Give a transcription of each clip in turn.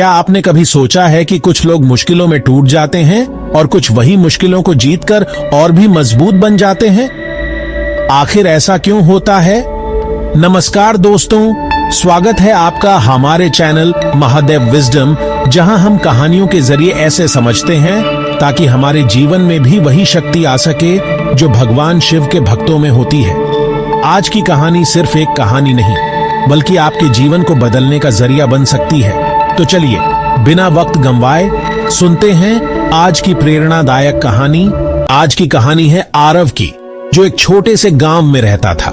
क्या आपने कभी सोचा है कि कुछ लोग मुश्किलों में टूट जाते हैं और कुछ वही मुश्किलों को जीतकर और भी मजबूत बन जाते हैं? आखिर ऐसा क्यों होता है? नमस्कार दोस्तों, स्वागत है आपका हमारे चैनल महादेव विजडम, जहां हम कहानियों के जरिए ऐसे समझते हैं ताकि हमारे जीवन में भी वही शक्ति आ सके जो भगवान शिव के भक्तों में होती है। आज की कहानी सिर्फ एक कहानी नहीं, बल्कि आपके जीवन को बदलने का जरिया बन सकती है। तो चलिए बिना वक्त गंवाए सुनते हैं आज की प्रेरणादायक कहानी। आज की कहानी है आरव की, जो एक छोटे से गांव में रहता था।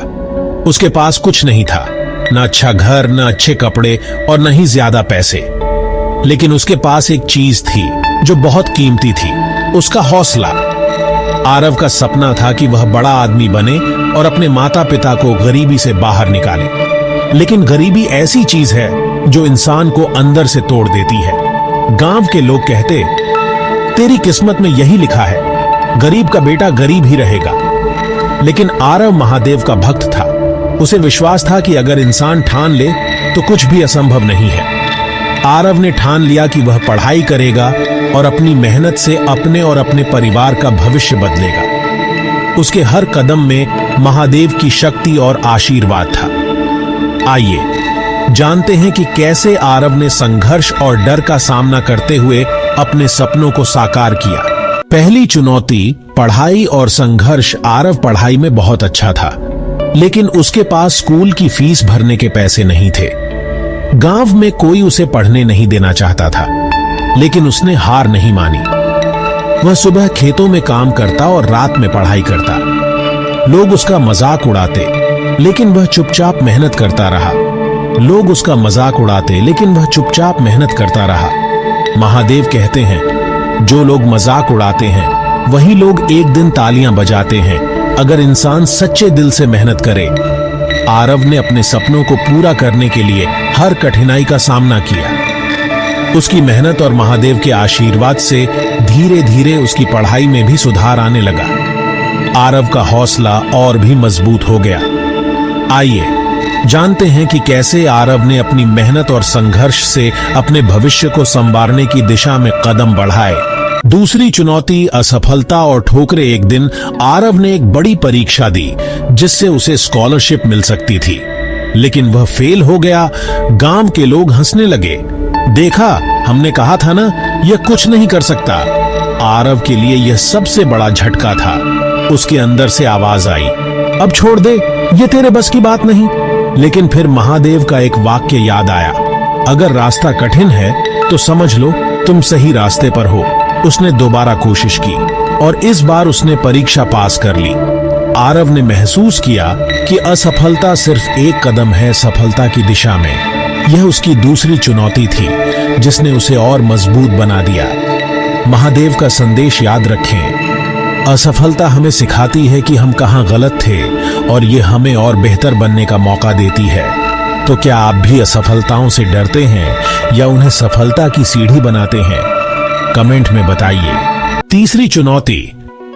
उसके पास कुछ नहीं था, न अच्छा घर, न अच्छे कपड़े और न ही ज्यादा पैसे। लेकिन उसके पास एक चीज थी जो बहुत कीमती थी, उसका हौसला। आरव का सपना था कि वह बड़ा आदमी बने और अपने माता पिता को गरीबी से बाहर निकाले। लेकिन गरीबी ऐसी चीज है जो इंसान को अंदर से तोड़ देती है। गांव के लोग कहते, तेरी किस्मत में यही लिखा है, गरीब का बेटा गरीब ही रहेगा। लेकिन आरव महादेव का भक्त था। उसे विश्वास था कि अगर इंसान ठान ले तो कुछ भी असंभव नहीं है। आरव ने ठान लिया कि वह पढ़ाई करेगा और अपनी मेहनत से अपने और अपने परिवार का भविष्य बदलेगा। उसके हर कदम में महादेव की शक्ति और आशीर्वाद था। आइए जानते हैं कि कैसे आरव ने संघर्ष और डर का सामना करते हुए अपने सपनों को साकार किया। पहली चुनौती पढ़ाई और संघर्ष। आरव पढ़ाई में बहुत अच्छा था, लेकिन उसके पास स्कूल की फीस भरने के पैसे नहीं थे। गांव में कोई उसे पढ़ने नहीं देना चाहता था, लेकिन उसने हार नहीं मानी। वह सुबह खेतों में काम करता और रात में पढ़ाई करता। लोग उसका मजाक उड़ाते, लेकिन वह चुपचाप मेहनत करता रहा। लोग उसका मजाक उड़ाते, लेकिन वह चुपचाप मेहनत करता रहा। महादेव कहते हैं, जो लोग मजाक उड़ाते हैं वही लोग एक दिन तालियां बजाते हैं, अगर इंसान सच्चे दिल से मेहनत करे। आरव ने अपने सपनों को पूरा करने के लिए हर कठिनाई का सामना किया। उसकी मेहनत और महादेव के आशीर्वाद से धीरे धीरे उसकी पढ़ाई में भी सुधार आने लगा। आरव का हौसला और भी मजबूत हो गया। आइए जानते हैं कि कैसे आरव ने अपनी मेहनत और संघर्ष से अपने भविष्य को संवारने की दिशा में कदम बढ़ाए। दूसरी चुनौती असफलता और ठोकरें। एक दिन आरव ने एक बड़ी परीक्षा दी जिससे उसे स्कॉलरशिप मिल सकती थी, लेकिन वह फेल हो गया। गांव के लोग हंसने लगे, देखा, हमने कहा था ना, यह कुछ नहीं कर सकता। आरव के लिए यह सबसे बड़ा झटका था। उसके अंदर से आवाज आई, अब छोड़ दे, ये तेरे बस की बात नहीं। लेकिन फिर महादेव का एक वाक्य याद आया, अगर रास्ता कठिन है तो समझ लो तुम सही रास्ते पर हो। उसने दोबारा कोशिश की और इस बार उसने परीक्षा पास कर ली। आरव ने महसूस किया कि असफलता सिर्फ एक कदम है सफलता की दिशा में। यह उसकी दूसरी चुनौती थी जिसने उसे और मजबूत बना दिया। महादेव का संदेश याद रखें, असफलता हमें सिखाती है कि हम कहां गलत थे और ये हमें और बेहतर बनने का मौका देती है। तो क्या आप भी असफलताओं से डरते हैं या उन्हें सफलता की सीढ़ी बनाते हैं? कमेंट में बताइए। तीसरी चुनौती,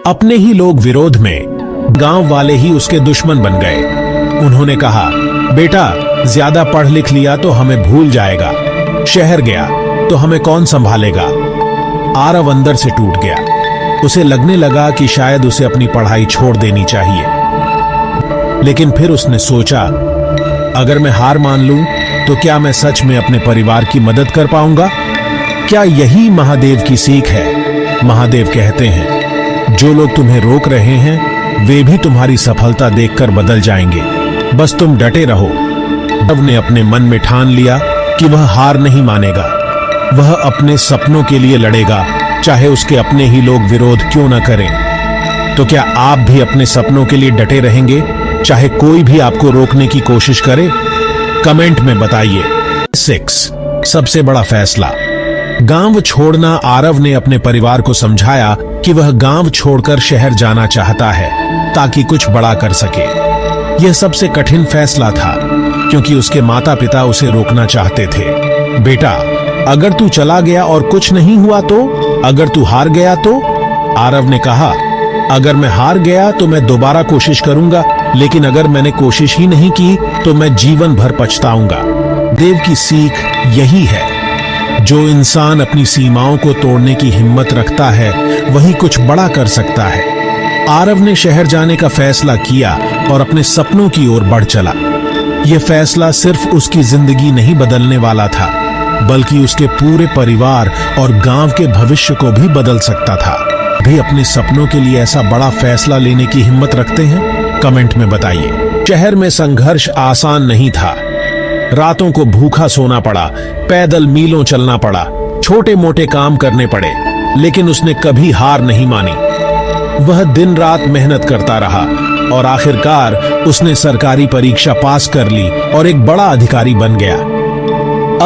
अपने ही लोग विरोध में। गांव वाले ही उसके दुश्मन बन गए। उन्होंने कहा, बेटा ज्यादा पढ़ लिख लिया तो हमें भूल जाएगा, शहर गया तो हमें कौन संभालेगा। आरव अंदर से टूट गया। उसे लगने लगा कि शायद उसे अपनी पढ़ाई छोड़ देनी चाहिए। लेकिन फिर उसने सोचा, अगर मैं हार मान लूं तो क्या मैं सच में अपने परिवार की मदद कर पाऊंगा? क्या यही महादेव की सीख है? महादेव कहते हैं, जो लोग तुम्हें रोक रहे हैं वे भी तुम्हारी सफलता देखकर बदल जाएंगे, बस तुम डटे रहो। आरव ने अपने मन में ठान लिया कि वह हार नहीं मानेगा। वह अपने सपनों के लिए लड़ेगा, चाहे उसके अपने ही लोग विरोध क्यों न करें। तो क्या आप भी अपने सपनों के लिए डटे रहेंगे, चाहे कोई भी आपको रोकने की कोशिश करे? कमेंट में बताइए। 6 सबसे बड़ा फैसला, गांव छोड़ना। आरव ने अपने परिवार को समझाया कि वह गांव छोड़कर शहर जाना चाहता है ताकि कुछ बड़ा कर सके। यह सबसे कठिन फैसला था क्योंकि उसके माता पिता उसे रोकना चाहते थे। बेटा, अगर तू चला गया और कुछ नहीं हुआ तो? अगर तू हार गया तो? आरव ने कहा, अगर मैं हार गया तो मैं दोबारा कोशिश करूंगा, लेकिन अगर मैंने कोशिश ही नहीं की तो मैं जीवन भर पछताऊंगा। देव की सीख यही है, जो इंसान अपनी सीमाओं को तोड़ने की हिम्मत रखता है वही कुछ बड़ा कर सकता है। आरव ने शहर जाने का फैसला किया और अपने सपनों की ओर बढ़ चला। यह फैसला सिर्फ उसकी जिंदगी नहीं बदलने वाला था, बल्कि उसके पूरे परिवार और गांव के भविष्य को भी बदल सकता था। भी अपने सपनों के लिए ऐसा बड़ा फैसला लेने की हिम्मत रखते हैं? कमेंट में बताइए। शहर में संघर्ष आसान नहीं था। रातों को भूखा सोना पड़ा, पैदल मीलों चलना पड़ा, छोटे मोटे काम करने पड़े, लेकिन उसने कभी हार नहीं मानी। वह दिन रात मेहनत करता रहा और आखिरकार उसने सरकारी परीक्षा पास कर ली और एक बड़ा अधिकारी बन गया।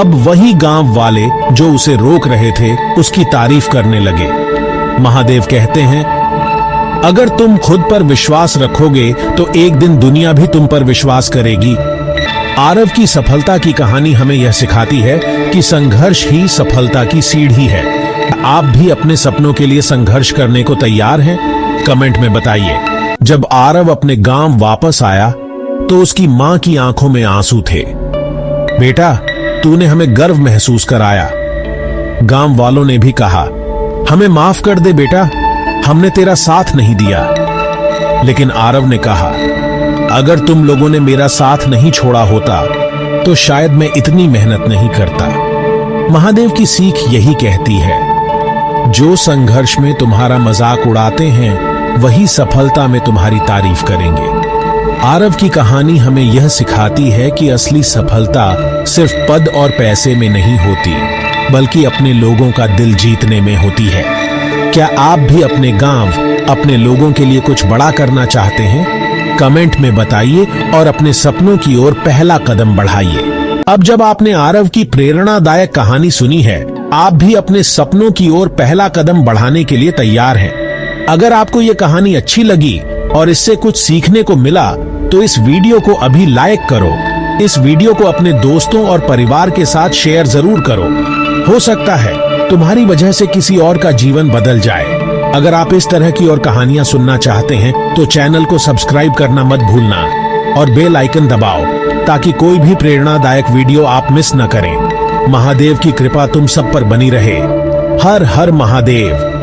अब वही गांव वाले जो उसे रोक रहे थे उसकी तारीफ करने लगे। महादेव कहते हैं, अगर तुम खुद पर विश्वास रखोगे तो एक दिन दुनिया भी तुम पर विश्वास करेगी। आरव की सफलता की कहानी हमें यह सिखाती है कि संघर्ष ही सफलता की सीढ़ी है। आप भी अपने सपनों के लिए संघर्ष करने को तैयार हैं? कमेंट में बताइए। जब आरव अपने गांव वापस आया तो उसकी मां की आंखों में आंसू थे। बेटा, तूने हमें गर्व महसूस कराया। गांव वालों ने भी कहा, हमें माफ कर दे बेटा, हमने तेरा साथ नहीं दिया। लेकिन आरव ने कहा, अगर तुम लोगों ने मेरा साथ नहीं छोड़ा होता तो शायद मैं इतनी मेहनत नहीं करता। महादेव की सीख यही कहती है, जो संघर्ष में तुम्हारा मजाक उड़ाते हैं वही सफलता में तुम्हारी तारीफ करेंगे। आरव की कहानी हमें यह सिखाती है कि असली सफलता सिर्फ पद और पैसे में नहीं होती, बल्कि अपने लोगों का दिल जीतने में होती है। क्या आप भी अपने गांव, अपने लोगों के लिए कुछ बड़ा करना चाहते हैं? कमेंट में बताइए और अपने सपनों की ओर पहला कदम बढ़ाइए। अब जब आपने आरव की प्रेरणादायक कहानी सुनी है, आप भी अपने सपनों की ओर पहला कदम बढ़ाने के लिए तैयार हैं। अगर आपको ये कहानी अच्छी लगी और इससे कुछ सीखने को मिला तो इस वीडियो को अभी लाइक करो। इस वीडियो को अपने दोस्तों और परिवार के साथ शेयर जरूर करो। हो सकता है तुम्हारी वजह से किसी और का जीवन बदल जाए। अगर आप इस तरह की और कहानियां सुनना चाहते हैं तो चैनल को सब्सक्राइब करना मत भूलना और बेल आइकन दबाओ ताकि कोई भी प्रेरणादायक वीडियो आप मिस न करें। महादेव की कृपा तुम सब पर बनी रहे। हर हर महादेव।